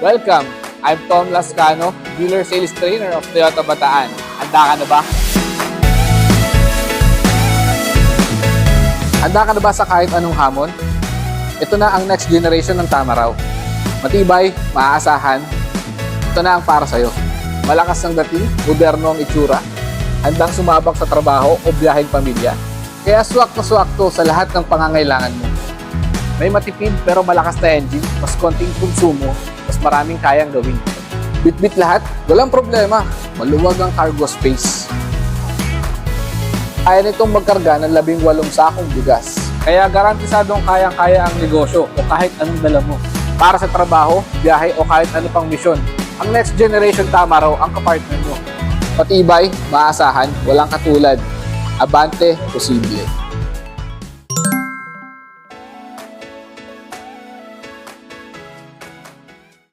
Welcome! I'm Tom Lascano, Dealer Sales Trainer of Toyota Bataan. Handa ka na ba? Handa ka na ba sa kahit anong hamon? Ito na ang next generation ng Tamaraw. Matibay, maaasahan. Ito na ang para sa'yo. Malakas ng dating, moderno ang itsura, handang sumabak sa trabaho o biyaheng pamilya. Kaya swak na swakto sa lahat ng pangangailangan mo. May matipid pero malakas na engine, mas konting konsumo, mas maraming kayang gawin. Bit-bit lahat, walang problema. Maluwag ang cargo space. Kaya nitong magkarga ng 18 sakong bigas. Kaya garantisadong kayang-kaya ang negosyo o kahit anong dala mo. Para sa trabaho, biyahe o kahit ano pang misyon, ang next generation Tamaraw ang kapartner mo. Matibay, maasahan, walang katulad. Abante, posible.